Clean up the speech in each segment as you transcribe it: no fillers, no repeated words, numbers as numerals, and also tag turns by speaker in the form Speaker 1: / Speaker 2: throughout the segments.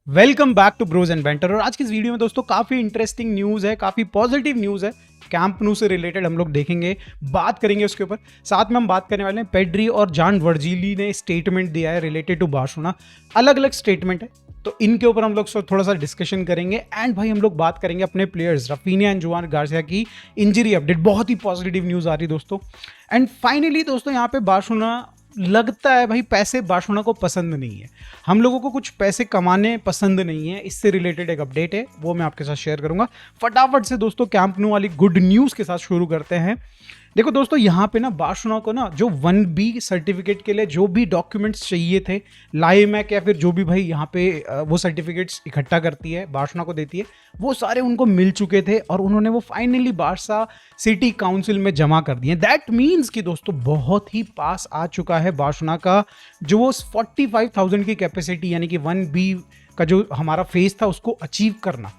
Speaker 1: Welcome back to bros and banter. और आज की इस वीडियो में दोस्तों काफ़ी इंटरेस्टिंग न्यूज़ है, काफ़ी पॉजिटिव न्यूज़ है। कैंप न्यू से रिलेटेड हम लोग देखेंगे, बात करेंगे उसके ऊपर। साथ में हम बात करने वाले हैं पेड्री और जॉन वर्जिली ने स्टेटमेंट दिया है रिलेटेड टू बार्सिलोना। अलग अलग स्टेटमेंट है, तो इनके ऊपर हम लोग थोड़ा सा डिस्कशन करेंगे। एंड भाई हम लोग बात करेंगे अपने players Raphinha and Joan Garcia की इंजरी अपडेट। बहुत ही पॉजिटिव न्यूज़ आ रही है दोस्तों। एंड फाइनली दोस्तों यहाँ पे बार्सिलोना लगता है भाई पैसे बार्सिलोना को पसंद नहीं है। हम लोगों को कुछ पैसे कमाने पसंद नहीं है। इससे रिलेटेड एक अपडेट है, वो मैं आपके साथ शेयर करूंगा। फटाफट से दोस्तों कैंप न्यू वाली गुड न्यूज़ के साथ शुरू करते हैं। देखो दोस्तों, यहाँ पे ना बार्सिलोना को ना जो 1B सर्टिफिकेट के लिए जो भी डॉक्यूमेंट्स चाहिए थे, लाइमैक या फिर जो भी भाई यहाँ पे वो सर्टिफिकेट्स इकट्ठा करती है बार्सिलोना को देती है, वो सारे उनको मिल चुके थे और उन्होंने वो फाइनली बार्सा सिटी काउंसिल में जमा कर दिए। दैट मीन्स कि दोस्तों बहुत ही पास आ चुका है बार्सिलोना का जो वो 45,000 की कैपेसिटी यानी कि 1B का जो हमारा फेज था उसको अचीव करना।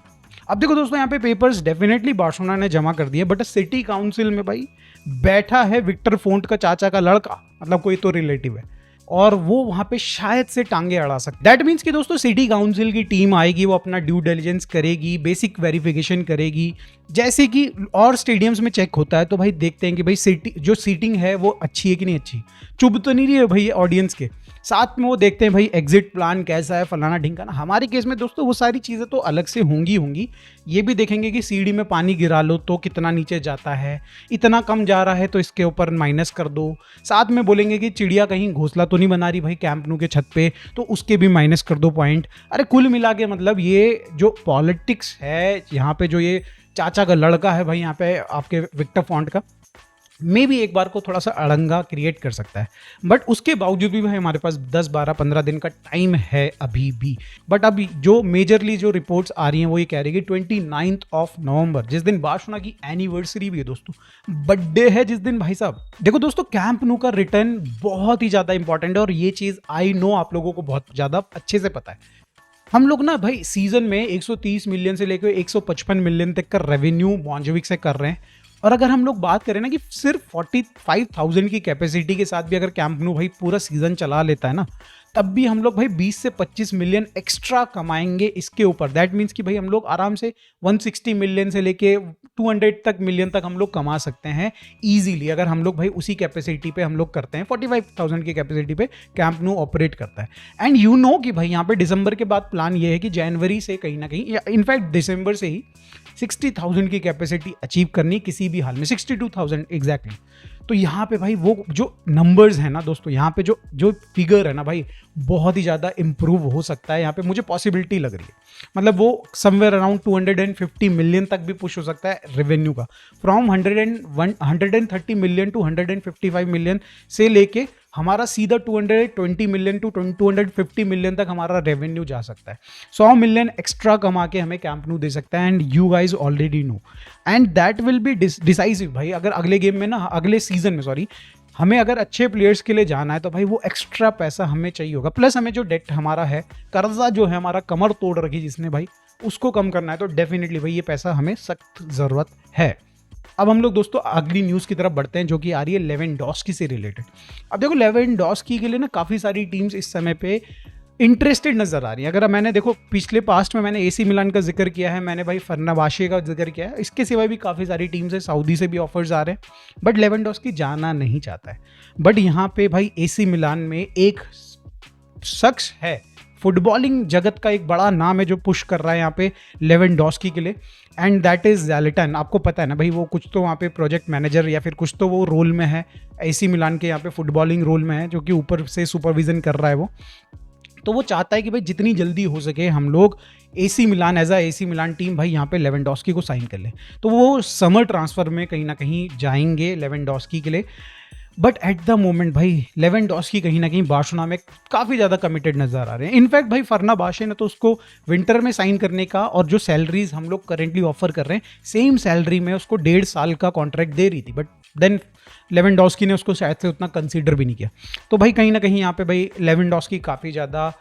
Speaker 1: अब देखो दोस्तों, यहाँ पे पेपर्स डेफिनेटली बार्सिलोना ने जमा कर दिए, बट सिटी काउंसिल में भाई बैठा है विक्टर फोंट का चाचा का लड़का, मतलब कोई तो रिलेटिव है, और वो वहां पे शायद से टांगे अड़ा सकते। दैट मीन्स कि दोस्तों सिटी काउंसिल की टीम आएगी, वो अपना ड्यू डिलिजेंस करेगी, बेसिक वेरिफिकेशन करेगी, जैसे कि और स्टेडियम्स में चेक होता है। तो भाई देखते हैं कि भाई जो सीटिंग है वो अच्छी है कि नहीं अच्छी, चुभ तो नहीं रही है भाई ऑडियंस के साथ में। वो देखते हैं भाई एग्जिट प्लान कैसा है, फलाना ढिंकाना। हमारे केस में दोस्तों वो सारी चीज़ें तो अलग से होंगी। ये भी देखेंगे कि सीढ़ी में पानी गिरा लो तो कितना नीचे जाता है, इतना कम जा रहा है तो इसके ऊपर माइनस कर दो। साथ में बोलेंगे कि चिड़िया कहीं घोंसला तो नहीं बना रही भाई कैंप न्यू के छत पे, तो उसके भी माइनस कर दो पॉइंट। अरे कुल मिला के मतलब ये जो पॉलिटिक्स है यहाँ पे, जो ये चाचा का लड़का है भाई यहाँ पे आपके विक्टर फोंट का, मे भी एक बार को थोड़ा सा अड़ंगा क्रिएट कर सकता है। बट उसके बावजूद भी भाई हमारे पास 10, 12, 15 दिन का टाइम है अभी भी। बट अभी जो मेजरली जो रिपोर्ट्स आ रही हैं वो ये कह रही है कि 29 नवंबर, जिस दिन बार्सिलोना की एनिवर्सरी भी है दोस्तों, बर्थडे है जिस दिन भाई साहब। देखो दोस्तों, कैंप न्यू का रिटर्न बहुत ही ज़्यादा इंपॉर्टेंट है और ये चीज़ आई नो आप लोगों को बहुत ज़्यादा अच्छे से पता है। हम लोग ना भाई सीजन में 130 मिलियन से लेकर 155 मिलियन तक का रेवेन्यू मॉन्जोविक से कर रहे हैं। और अगर हम लोग बात करें ना कि सिर्फ 45,000 की कैपेसिटी के साथ भी अगर कैंप न्यू भाई पूरा सीजन चला लेता है ना, तब भी हम लोग भाई 20 से 25 मिलियन एक्स्ट्रा कमाएंगे इसके ऊपर। दैट मीन्स कि भाई हम लोग आराम से 160 मिलियन से लेके 200 तक मिलियन तक हम लोग कमा सकते हैं इजीली, अगर हम लोग भाई उसी कैपेसिटी पे हम लोग करते हैं। 45,000 की कैपेसिटी पे कैंप न्यू ऑपरेट करता है। एंड यू नो कि भाई यहाँ पे दिसंबर के बाद प्लान ये है कि जनवरी से कहीं ना कहीं, या इनफैक्ट दिसंबर से ही 60,000 की कैपेसिटी अचीव करनी किसी भी हाल में, 62,000 एग्जैक्टली। तो यहाँ पे भाई वो जो नंबर्स है ना दोस्तों, यहाँ पे जो फिगर है ना भाई, बहुत ही ज़्यादा इंप्रूव हो सकता है। यहाँ पे मुझे पॉसिबिलिटी लग रही है, मतलब वो समवेयर अराउंड 250 मिलियन तक भी पुश हो सकता है रेवेन्यू का। फ्रॉम 130 मिलियन टू 155 मिलियन से लेके हमारा सीधा 220 मिलियन टू 250 मिलियन तक हमारा रेवेन्यू जा सकता है। 100 मिलियन एक्स्ट्रा कमा के हमें कैंप न्यू दे सकता है। And you guys already know, and that will be decisive भाई। अगर अगले गेम में ना, अगले सीजन में सॉरी, हमें अगर अच्छे प्लेयर्स के लिए जाना है तो भाई वो एक्स्ट्रा पैसा हमें चाहिए होगा। प्लस हमें जो डेट हमारा है, कर्जा जो है हमारा कमर तोड़ रखी जिसने भाई, उसको कम करना है। तो डेफिनेटली भाई ये पैसा हमें सख्त ज़रूरत है। अब हम लोग दोस्तों अगली न्यूज़ की तरफ बढ़ते हैं, जो कि आ रही है लेवेंडोस्की से रिलेटेड। अब देखो लेवेंडोस्की के लिए ना काफ़ी सारी टीम्स इस समय पे इंटरेस्टेड नज़र आ रही है। अगर मैंने देखो पिछले पास्ट में मैंने AC मिलान का जिक्र किया है, मैंने भाई फर्नाबाशे का जिक्र किया है, इसके सिवाय भी काफ़ी सारी टीम्स है, सऊदी से भी ऑफर्स आ रहे हैं, बट लेवेंडोस्की जाना नहीं चाहता है। बट यहाँ पे भाई AC मिलान में एक शख्स है, फुटबॉलिंग जगत का एक बड़ा नाम है जो पुश कर रहा है यहाँ पे लेवेंडोस्की के लिए, एंड दैट इज़ ज़ैलेटन। आपको पता है ना भाई, वो कुछ तो वहाँ पे प्रोजेक्ट मैनेजर या फिर कुछ तो वो रोल में है, AC मिलान के यहाँ पे फुटबॉलिंग रोल में है, जो कि ऊपर से सुपरविजन कर रहा है वो। तो वो चाहता है कि भाई जितनी जल्दी हो सके हम लोग AC मिलान एज AC मिलान टीम भाई यहाँ पे लेवेंडोस्की को साइन कर ले। तो वो समर ट्रांसफ़र में कहीं ना कहीं जाएंगे लेवेंडोस्की के लिए। बट एट द मोमेंट भाई लेवेंडोस्की कहीं ना कहीं बार्सिलोना में काफ़ी ज़्यादा कमिटेड नज़र आ रहे हैं। इनफैक्ट भाई फर्नाबाशे ने तो उसको विंटर में साइन करने का, और जो सैलरीज हम लोग करेंटली ऑफर कर रहे हैं सेम सैलरी में उसको 1.5 साल का कॉन्ट्रैक्ट दे रही थी, बट देन लेवेंडोस्की ने उसको शायद से उतना कंसीडर भी नहीं किया। तो भाई कहीं ना कहीं यहाँ पे भाई लेवेंडोस्की काफ़ी ज़्यादा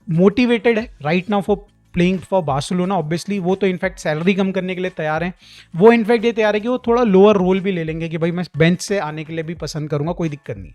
Speaker 1: मोटिवेटेड है right now for playing for Barcelona. Obviously वो तो इनफैक्ट सैलरी कम करने के लिए तैयार हैं। वो इनफैक्ट ये तैयार है कि वो थोड़ा लोअर रोल भी ले लेंगे कि भाई मैं बेंच से आने के लिए भी पसंद करूंगा, कोई दिक्कत नहीं।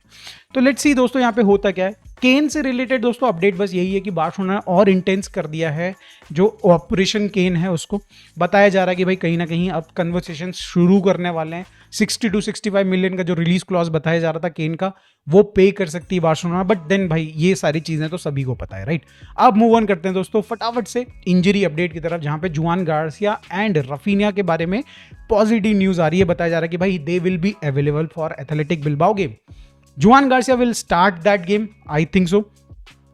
Speaker 1: तो लेट्स सी दोस्तों यहाँ पे होता क्या है। केन से रिलेटेड दोस्तों अपडेट बस यही है कि बार्सिलोना ने और इंटेंस कर दिया है जो ऑपरेशन केन है उसको। बताया जा रहा है कि भाई कहीं ना कहीं अब कन्वर्सेशन शुरू करने वाले हैं। 60 to 65 मिलियन का जो रिलीज क्लॉज बताया जा रहा था केन का, वो पे कर सकती है बार्सिलोना। बट देन भाई ये सारी चीजें तो सभी को पता है, राइट। अब मूव ऑन करते हैं दोस्तों फटाफट से इंजरी अपडेट की तरफ, जहां पे जुआन गार्सिया एंड रफीनिया के बारे में पॉजिटिव न्यूज आ रही है। बताया जा रहा है कि भाई they will be available for Athletic Bilbao game. Juan Garcia will start that game, I think so.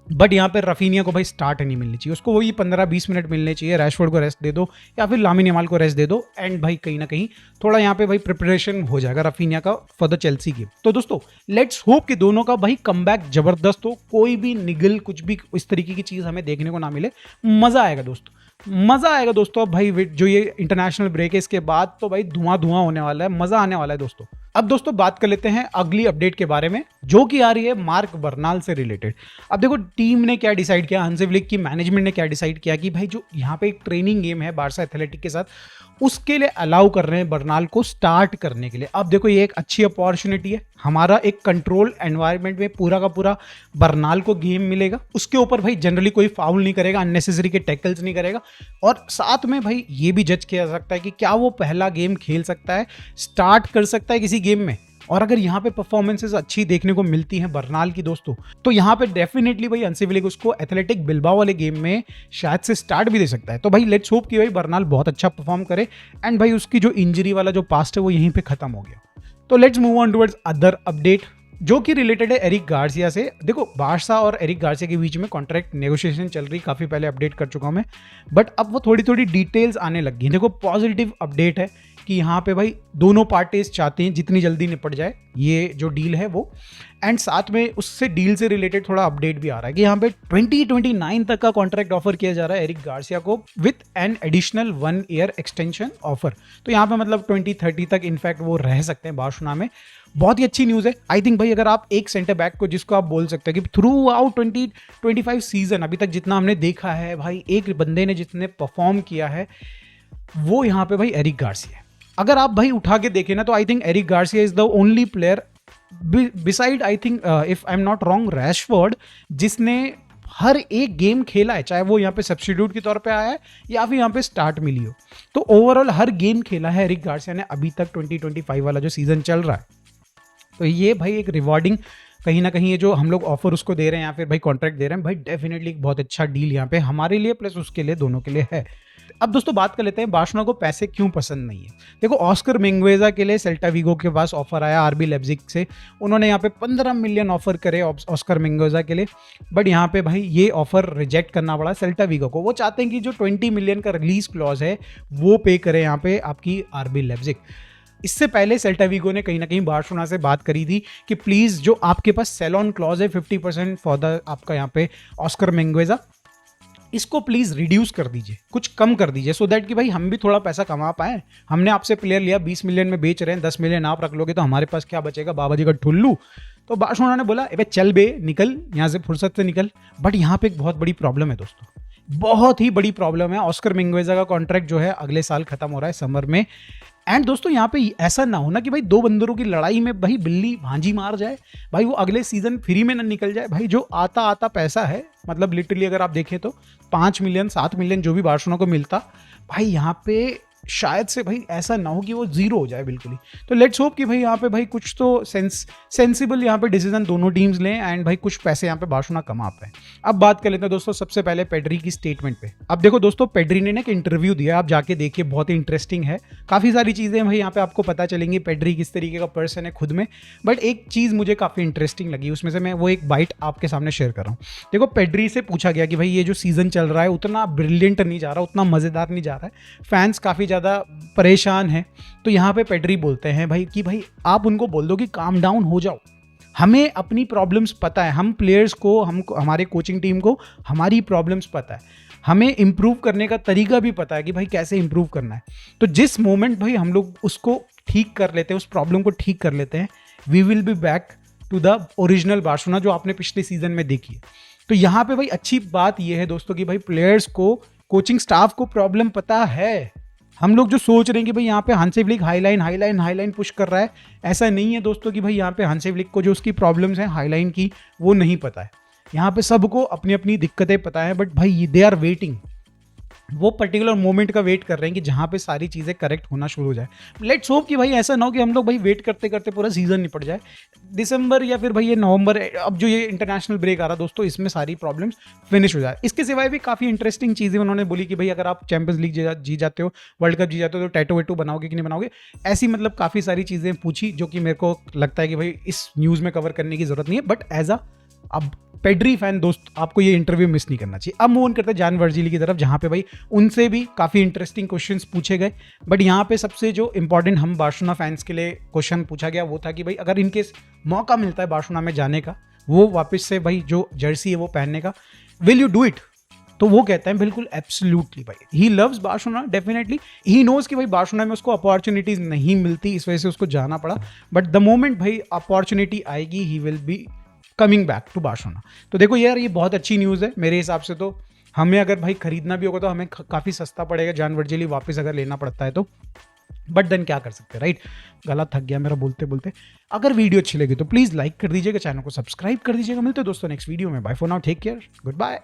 Speaker 1: But यहाँ पे रफीनिया को भाई स्टार्ट नहीं मिलनी चाहिए, उसको वही 15-20 मिनट मिलने चाहिए। रैशफोर्ड को रेस्ट दे दो या फिर लामिन यमाल को रेस्ट दे दो, एंड भाई कहीं ना कहीं थोड़ा यहाँ पे भाई प्रिपरेशन हो जाएगा रफीनिया का फॉर द चेल्सी गेम। तो दोस्तों लेट्स होप कि दोनों का भाई कमबैक जबरदस्त हो, कोई भी निगल कुछ भी इस तरीके की चीज हमें देखने को ना मिले। मजा आएगा दोस्तों, मजा आएगा दोस्तों। अब भाई जो ये इंटरनेशनल ब्रेक है इसके बाद तो भाई धुआं धुआं होने वाला है, मजा आने वाला है दोस्तों। अब दोस्तों बात कर लेते हैं अगली अपडेट के बारे में, जो कि आ रही है मार्क बर्नाल से रिलेटेड। अब देखो टीम ने क्या डिसाइड किया, हांसी फ्लिक की मैनेजमेंट ने क्या डिसाइड किया कि भाई जो यहाँ पे एक ट्रेनिंग गेम है बार्सा एथलेटिक के साथ, उसके लिए अलाउ कर रहे हैं बर्नाल को स्टार्ट करने के लिए। अब देखो ये एक अच्छी अपॉर्चुनिटी है, हमारा एक कंट्रोल एनवायरनमेंट में पूरा का पूरा बर्नाल को गेम मिलेगा। उसके ऊपर भाई जनरली कोई फाउल नहीं करेगा, अननेसेसरी के टैकल्स नहीं करेगा, और साथ में भाई ये भी जज किया जा सकता है कि क्या वो पहला गेम खेल सकता है, स्टार्ट कर सकता है किसी गेम में। और अगर यहाँ पे परफॉर्मेंसेस अच्छी देखने को मिलती हैं बर्नाल की दोस्तों, तो यहाँ पे डेफिनेटली भाई हांसी फ्लिक उसको एथलेटिक बिल्बाओ वाले गेम में शायद से स्टार्ट भी दे सकता है। तो भाई लेट्स होप कि भाई बर्नाल बहुत अच्छा परफॉर्म करे एंड भाई उसकी जो इंजरी वाला जो पास्ट है वो यहीं पे खत्म हो गया। तो let's move on towards other update, जो कि रिलेटेड है एरिक गार्सिया से। देखो बार्सा और एरिक गार्सिया के बीच में कॉन्ट्रैक्ट नेगोशिएशन चल रही, काफी पहले अपडेट कर चुका हूं मैं, बट अब वो थोड़ी थोड़ी डिटेल्स आने लग गई। देखो पॉजिटिव अपडेट है कि यहाँ पे भाई दोनों पार्टीज चाहते हैं जितनी जल्दी निपट जाए ये जो डील है वो, एंड साथ में उससे डील से रिलेटेड थोड़ा अपडेट भी आ रहा है कि यहाँ पे 2029 तक का कॉन्ट्रैक्ट ऑफर किया जा रहा है एरिक गार्सिया को with an additional 1 year extension offer. तो यहाँ पे मतलब 2030 तक इनफैक्ट वो रह सकते हैं बार्सिलोना में। बहुत ही अच्छी न्यूज़ है आई थिंक भाई। अगर आप एक सेंटर बैक को, जिसको आप बोल सकते हैं कि थ्रू आउट 2025 सीजन अभी तक जितना हमने देखा है भाई, एक बंदे ने जितने परफॉर्म किया है वो यहाँ पे भाई एरिक गार्सिया है। अगर आप भाई उठा के देखें ना तो I think Eric Garcia is the only player beside I think if I am not wrong Rashford, जिसने हर एक गेम खेला है, चाहे वो यहाँ पे सब्स्टिट्यूट के तौर पे आया है या फिर यहाँ पे स्टार्ट मिली हो। तो ओवरऑल हर गेम खेला है एरिक गार्सिया ने अभी तक 2025 वाला जो सीजन चल रहा है। तो ये भाई एक रिवॉर्डिंग कहीं ना कहीं ये जो हम लोग ऑफर उसको दे रहे हैं या फिर भाई कॉन्ट्रैक्ट दे रहे हैं, भाई डेफिनेटली एक बहुत अच्छा डील यहाँ पे हमारे लिए प्लस उसके लिए, दोनों के लिए है। अब दोस्तों बात कर लेते हैं बार्सिलोना को पैसे क्यों पसंद नहीं है। देखो ऑस्कर मिंगुएजा के लिए सेल्टा वीगो के पास ऑफर आया आरबी लेप्जिग से, उन्होंने यहाँ पे 15 मिलियन ऑफर करे ऑस्कर मिंगुएजा के लिए, बट यहाँ पे भाई ये ऑफर रिजेक्ट करना पड़ा सेल्टा वीगो को। वो चाहते हैं कि जो 20 मिलियन का रिलीज क्लॉज है वो पे करे यहाँ पे आपकी आरबी लेप्जिग। इससे पहले सेल्टा वीगो ने कहीं ना कहीं बार्सिलोना से बात करी थी कि प्लीज जो आपके पास सेल ऑन क्लॉज है 50% फॉर द आपका यहाँ पे ऑस्कर मिंगुएजा, इसको प्लीज रिड्यूस कर दीजिए, कुछ कम कर दीजिए, सो दैट कि भाई हम भी थोड़ा पैसा कमा पाए। हमने आपसे प्लेयर लिया 20 मिलियन में बेच रहे हैं, 10 मिलियन आप रख लोगे तो हमारे पास क्या बचेगा, बाबा जी का ठुल्लू। तो बार्सिलोना ने बोला ए चल बे निकल यहाँ से, फुर्सत से निकल। बट यहाँ पे एक बहुत बड़ी प्रॉब्लम है दोस्तों, बहुत ही बड़ी प्रॉब्लम है। ऑस्कर मिंगुएजा का कॉन्ट्रैक्ट जो है अगले साल खत्म हो रहा है समर में, एंड दोस्तों यहाँ पे ऐसा ना हो ना कि भाई दो बंदरों की लड़ाई में भाई बिल्ली भांजी मार जाए, भाई वो अगले सीजन फ्री में ना निकल जाए। भाई जो आता आता पैसा है, मतलब लिटरली अगर आप देखें तो 5 मिलियन 7 मिलियन जो भी बार्सिलोना को मिलता, भाई यहाँ पे शायद से भाई ऐसा ना हो कि वो जीरो हो जाए बिल्कुल ही। तो लेट्स होप कि भाई यहाँ पे भाई कुछ तो सेंसिबल यहाँ पे डिसीजन दोनों टीम्स लें एंड भाई कुछ पैसे यहाँ पे बार्सिलोना कमा पाए। अब बात कर लेते हैं दोस्तों सबसे पहले पेड्री की स्टेटमेंट पे। अब देखो दोस्तों पेड्री ने एक इंटरव्यू दिया, आप जाके देखिए, बहुत ही इंटरेस्टिंग है। काफी सारी चीजें भाई यहाँ पे आपको पता चलेंगी पेड्री किस तरीके का पर्सन है खुद में, बट एक चीज मुझे काफी इंटरेस्टिंग लगी, उसमें से मैं वो एक बाइट आपके सामने शेयर कर रहा हूँ। देखो पेड्री से पूछा गया कि भाई ये जो सीजन चल रहा है उतना ब्रिलियंट नहीं जा रहा, उतना मजेदार नहीं जा रहा है, फैंस काफी ज्यादा परेशान है। तो यहाँ पे पेड्री बोलते हैं भाई कि भाई आप उनको बोल दो कि काम डाउन हो जाओ, हमें अपनी प्रॉब्लम्स पता है, हम प्लेयर्स को, हम हमारे कोचिंग टीम को हमारी प्रॉब्लम्स पता है, हमें इंप्रूव करने का तरीका भी पता है कि भाई कैसे इंप्रूव करना है। तो जिस मोमेंट भाई हम लोग उसको ठीक कर लेते हैं, उस प्रॉब्लम को ठीक कर लेते हैं, we will be back to the original Barcelona जो आपने पिछले सीजन में देखी है। तो यहाँ पे भाई अच्छी बात यह है दोस्तों कि भाई प्लेयर्स को, कोचिंग स्टाफ को प्रॉब्लम पता है। हम लोग जो सोच रहे हैं कि भाई यहाँ पे हांसी फ्लिक हाईलाइन पुश कर रहा है, ऐसा नहीं है दोस्तों कि भाई यहाँ पे हांसी फ्लिक को जो उसकी प्रॉब्लम्स हैं हाईलाइन की वो नहीं पता है। यहाँ पे सबको अपनी अपनी दिक्कतें पता है, बट भाई दे आर वेटिंग, वो पर्टिकुलर मोमेंट का वेट कर रहे हैं कि जहाँ पे सारी चीज़ें करेक्ट होना शुरू हो जाए। लेट्स होप कि भाई ऐसा ना हो कि हम लोग भाई वेट करते करते पूरा सीजन निपट जाए, दिसंबर या फिर भाई ये नवंबर, अब जो ये इंटरनेशनल ब्रेक आ रहा दोस्तों, इसमें सारी प्रॉब्लम्स फिनिश हो जाए। इसके सिवाय भी काफ़ी इंटरेस्टिंग चीज़ें उन्होंने बोली कि भाई अगर आप चैंपियंस लीग जी जाते हो, वर्ल्ड कप जी जाते हो, तो टैटू वेटू बनाओगे कि नहीं बनाओगे, ऐसी मतलब काफ़ी सारी चीज़ें पूछी, जो कि मेरे को लगता है कि भाई इस न्यूज़ में कवर करने की जरूरत नहीं है, बट एज अब पेड्री फैन दोस्त आपको ये इंटरव्यू मिस नहीं करना चाहिए। अब मूव ऑन करते हैं जान वर्जिली की तरफ, जहां पे भाई उनसे भी काफ़ी इंटरेस्टिंग क्वेश्चंस पूछे गए, बट यहाँ पे सबसे जो इंपॉर्टेंट हम बार्सिलोना फैंस के लिए क्वेश्चन पूछा गया वो था कि भाई अगर इनकेस मौका मिलता है बार्सिलोना में जाने का, वो वापस से भाई जो जर्सी है वो पहनने का, विल यू डू इट? तो वो कहता है बिल्कुल एब्सोल्युटली भाई, he loves Barcelona definitely, he knows कि भाई बार्सिलोना में उसको अपॉर्चुनिटीज नहीं मिलती, इस वजह से उसको जाना पड़ा, बट द मोमेंट भाई अपॉर्चुनिटी आएगी he will be coming back to Barcelona. तो देखो यार, ये बहुत अच्छी न्यूज़ है मेरे हिसाब से। तो हमें अगर भाई खरीदना भी होगा तो हमें काफ़ी सस्ता पड़ेगा जान वर्जिली वापस अगर लेना पड़ता है तो, बट देन क्या कर सकते हैं, राइट? गला थक गया मेरा बोलते बोलते। अगर वीडियो अच्छी लगी तो प्लीज़ लाइक कर दीजिएगा, चैनल को सब्सक्राइब कर दीजिएगा। मिलते हैं दोस्तों नेक्स्ट वीडियो में। Bye for now, take care, good bye.